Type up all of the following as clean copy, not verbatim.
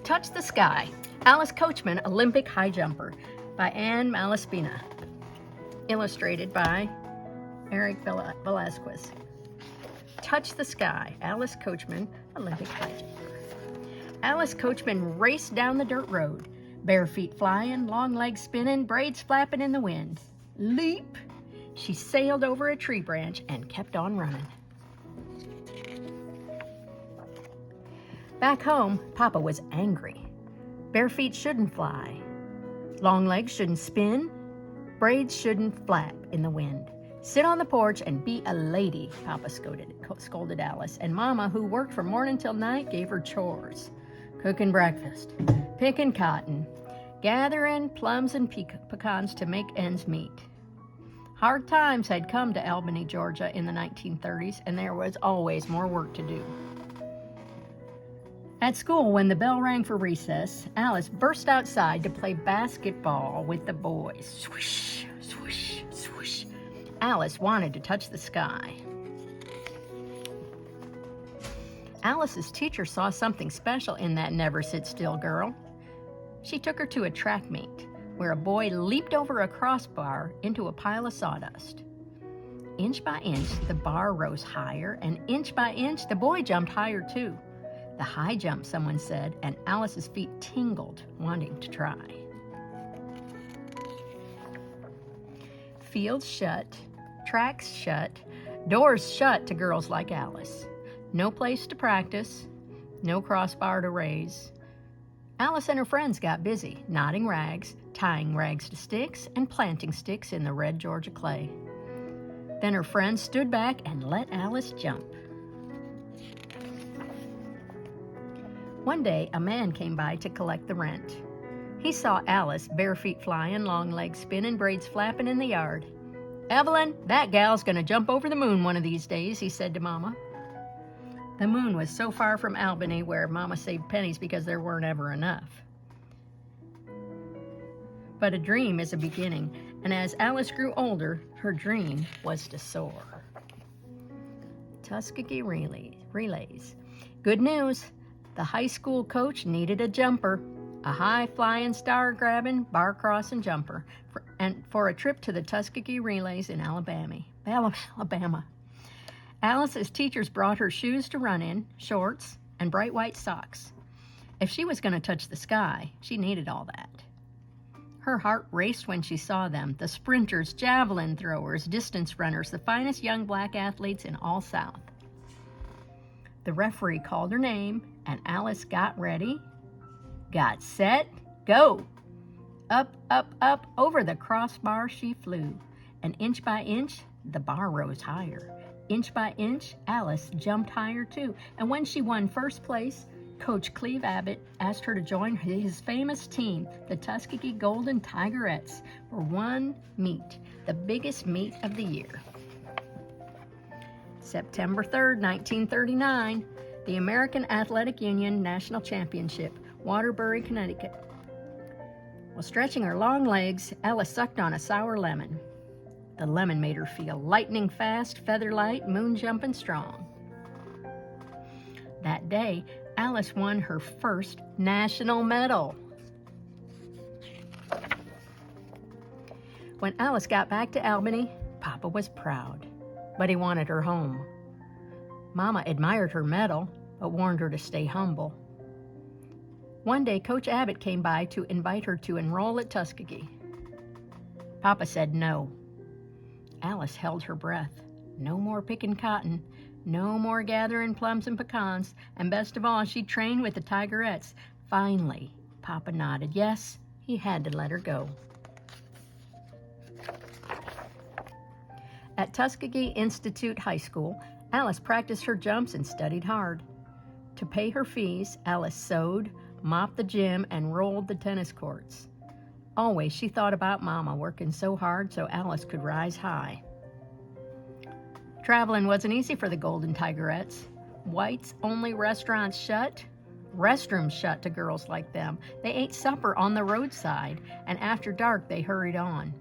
Touch the Sky, Alice Coachman, Olympic High Jumper, by Anne Malaspina. Illustrated by Eric Velasquez. Touch the Sky, Alice Coachman, Olympic High Jumper. Alice Coachman raced down the dirt road, bare feet flying, long legs spinning, braids flapping in the wind. Leap! She sailed over a tree branch and kept on running. Back home, Papa was angry. Bare feet shouldn't fly. Long legs shouldn't spin. Braids shouldn't flap in the wind. Sit on the porch and be a lady, Papa scolded Alice, and Mama, who worked from morning till night, gave her chores. Cooking breakfast, picking cotton, gathering plums and pecans to make ends meet. Hard times had come to Albany, Georgia in the 1930s, and there was always more work to do. At school, when the bell rang for recess, Alice burst outside to play basketball with the boys. Swish, swish, swish. Alice wanted to touch the sky. Alice's teacher saw something special in that never-sit-still girl. She took her to a track meet, where a boy leaped over a crossbar into a pile of sawdust. Inch by inch, the bar rose higher, and inch by inch, the boy jumped higher too. The high jump, someone said, and Alice's feet tingled, wanting to try. Fields shut, tracks shut, doors shut to girls like Alice. No place to practice, no crossbar to raise. Alice and her friends got busy, knotting rags, tying rags to sticks, and planting sticks in the red Georgia clay. Then her friends stood back and let Alice jump. One day, a man came by to collect the rent. He saw Alice, bare feet flying, long legs spinning, braids flapping in the yard. "Evelyn, that gal's gonna jump over the moon one of these days," he said to Mama. The moon was so far from Albany, where Mama saved pennies because there weren't ever enough. But a dream is a beginning, and as Alice grew older, her dream was to soar. Tuskegee relays. Good news! The high school coach needed a jumper, a high-flying, star-grabbing, bar-crossing jumper, for a trip to the Tuskegee relays in Alabama. Alice's teachers brought her shoes to run in, shorts, and bright white socks. If she was going to touch the sky, she needed all that. Her heart raced when she saw them, the sprinters, javelin throwers, distance runners, the finest young black athletes in all South. The referee called her name, and Alice got ready, got set, go! Up, up, up, over the crossbar she flew, and inch by inch, the bar rose higher. Inch by inch, Alice jumped higher too, and when she won first place, Coach Cleve Abbott asked her to join his famous team, the Tuskegee Golden Tigerettes, for one meet, the biggest meet of the year. September 3rd, 1939, the American Athletic Union National Championship, Waterbury, Connecticut. While stretching her long legs, Alice sucked on a sour lemon. The lemon made her feel lightning fast, feather light, moon jumping strong. That day, Alice won her first national medal. When Alice got back to Albany, Papa was proud, but he wanted her home. Mama admired her medal, but warned her to stay humble. One day, Coach Abbott came by to invite her to enroll at Tuskegee. Papa said no. Alice held her breath. No more picking cotton, no more gathering plums and pecans, and best of all, she trained with the Tigerettes. Finally, Papa nodded. Yes, he had to let her go. At Tuskegee Institute High School, Alice practiced her jumps and studied hard. To pay her fees, Alice sewed, mopped the gym, and rolled the tennis courts. Always she thought about Mama working so hard so Alice could rise high. Traveling wasn't easy for the Golden Tigerettes. Whites-only restaurants shut, restrooms shut to girls like them. They ate supper on the roadside, and after dark they hurried on.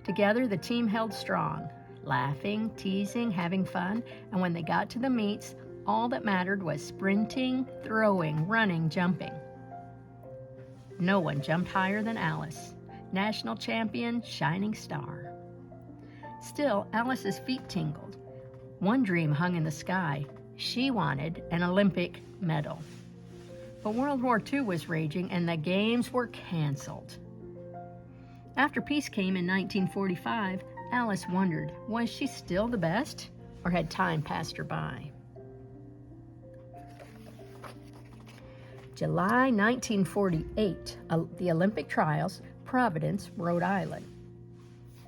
Together the team held strong, laughing, teasing, having fun, and when they got to the meets, All that mattered was sprinting, throwing, running, jumping. No one jumped higher than Alice, national champion, shining star. Still, Alice's feet tingled. One dream hung in the sky. She wanted an Olympic medal. But World War II was raging and the games were canceled. After peace came in 1945, Alice wondered, was she still the best, or had time passed her by? July 1948, the Olympic trials, Providence, Rhode Island.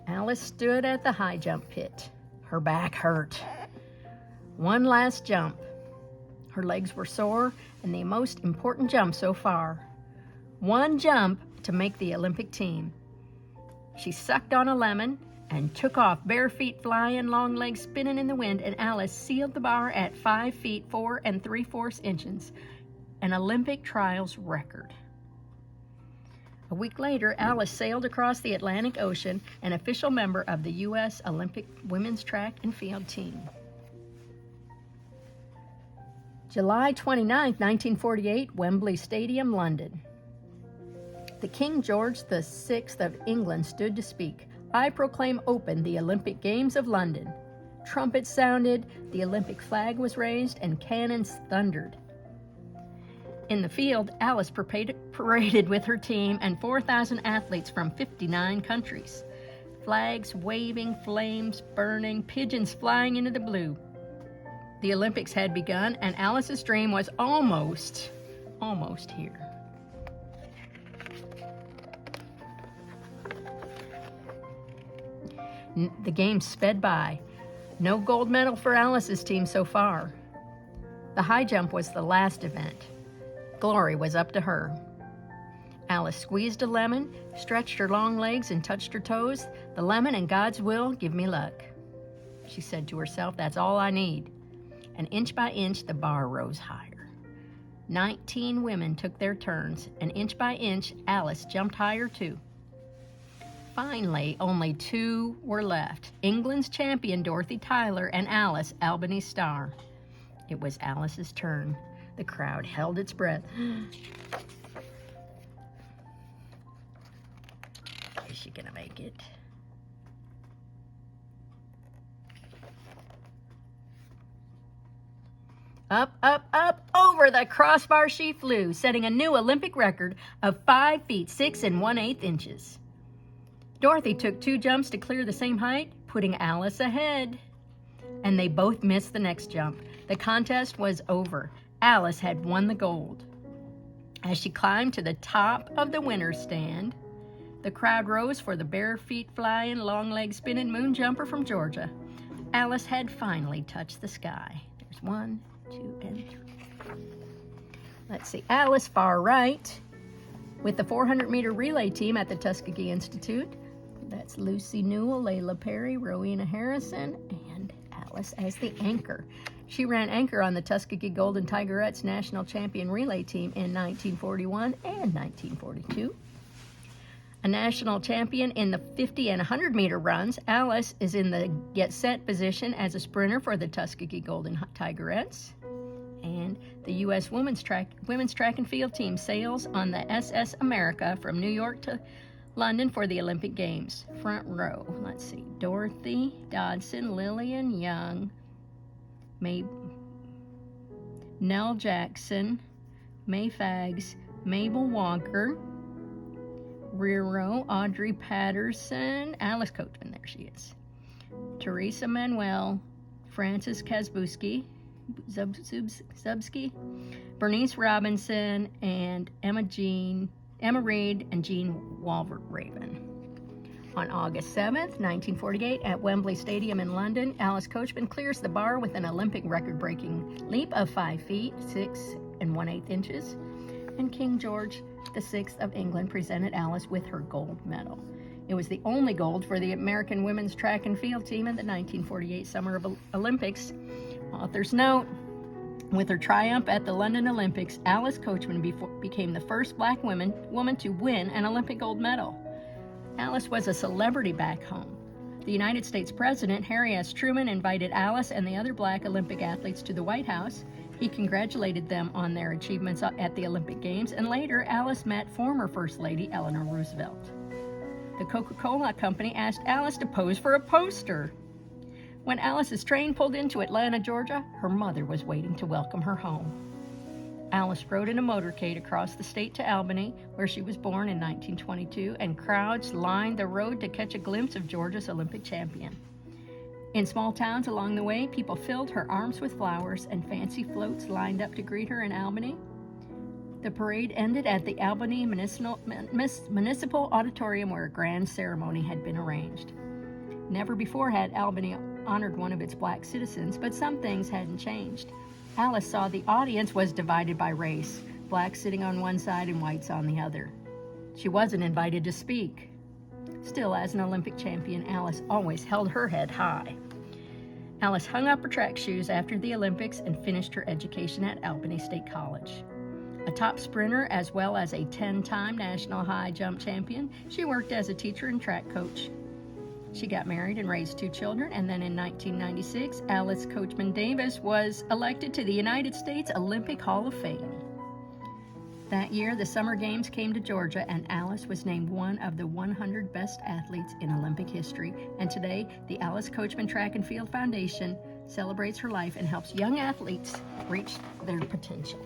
Alice stood at the high jump pit. Her back hurt. One last jump. Her legs were sore, and the most important jump so far. One jump to make the Olympic team. She sucked on a lemon and took off, bare feet flying, long legs spinning in the wind, and Alice sealed the bar at 5 feet 4 3/4 inches, an Olympic trials record. A week later, Alice sailed across the Atlantic Ocean, an official member of the U.S. Olympic women's track and field team. July 29, 1948, Wembley Stadium, London. The King George VI of England stood to speak. I proclaim open the Olympic Games of London. Trumpets sounded, the Olympic flag was raised, and cannons thundered. In the field, Alice paraded with her team and 4,000 athletes from 59 countries. Flags waving, flames burning, pigeons flying into the blue. The Olympics had begun, and Alice's dream was almost here. The games sped by. No gold medal for Alice's team so far. The high jump was the last event. Glory was up to her. Alice squeezed a lemon, stretched her long legs, and touched her toes. The lemon and God's will give me luck. She said to herself, that's all I need. And inch by inch, the bar rose higher. 19 women took their turns, and inch by inch, Alice jumped higher too. Finally, only 2 were left, England's champion Dorothy Tyler and Alice, Albany's star. It was Alice's turn. The crowd held its breath. Is she gonna make it? Up, up, up, over the crossbar she flew, setting a new Olympic record of 5 feet 6 1/8 inches. Dorothy took 2 jumps to clear the same height, putting Alice ahead. And they both missed the next jump. The contest was over. Alice had won the gold. As she climbed to the top of the winner's stand, the crowd rose for the bare feet flying, long leg spinning moon jumper from Georgia. Alice had finally touched the sky. There's 1, 2, and 3. Let's see, Alice far right with the 400-meter relay team at the Tuskegee Institute. That's Lucy Newell, Layla Perry, Rowena Harrison, and Alice as the anchor. She ran anchor on the Tuskegee Golden Tigerettes national champion relay team in 1941 and 1942. A national champion in the 50 and 100-meter runs, Alice is in the get-set position as a sprinter for the Tuskegee Golden Tigerettes. And the U.S. women's track and field team sails on the SS America from New York to London for the Olympic Games. Front row, let's see, Dorothy Dodson, Lillian Young, Nell Jackson, May Faggs, Mabel Walker. Rear row, Audrey Patterson, Alice Coachman, there she is. Teresa Manuel, Frances Kazbusky, Zubsky, Bernice Robinson, and Emma Reed, and Jean Walraven. On August 7th, 1948, at Wembley Stadium in London, Alice Coachman clears the bar with an Olympic record-breaking leap of 5 feet, 6 1/8 inches, and King George VI of England presented Alice with her gold medal. It was the only gold for the American women's track and field team at the 1948 Summer Olympics. Author's note, with her triumph at the London Olympics, Alice Coachman became the first black woman to win an Olympic gold medal. Alice was a celebrity back home. The United States President, Harry S. Truman, invited Alice and the other black Olympic athletes to the White House. He congratulated them on their achievements at the Olympic Games, and later Alice met former First Lady Eleanor Roosevelt. The Coca-Cola Company asked Alice to pose for a poster. When Alice's train pulled into Atlanta, Georgia, her mother was waiting to welcome her home. Alice rode in a motorcade across the state to Albany, where she was born in 1922, and crowds lined the road to catch a glimpse of Georgia's Olympic champion. In small towns along the way, people filled her arms with flowers, and fancy floats lined up to greet her in Albany. The parade ended at the Albany Municipal Auditorium, where a grand ceremony had been arranged. Never before had Albany honored one of its black citizens, but some things hadn't changed. Alice saw the audience was divided by race, blacks sitting on one side and whites on the other. She wasn't invited to speak. Still, as an Olympic champion, Alice always held her head high. Alice hung up her track shoes after the Olympics and finished her education at Albany State College. A top sprinter as well as a 10-time national high jump champion, she worked as a teacher and track coach. She got married and raised 2 children, and then in 1996, Alice Coachman Davis was elected to the United States Olympic Hall of Fame. That year, the Summer Games came to Georgia, and Alice was named one of the 100 best athletes in Olympic history. And today, the Alice Coachman Track and Field Foundation celebrates her life and helps young athletes reach their potential.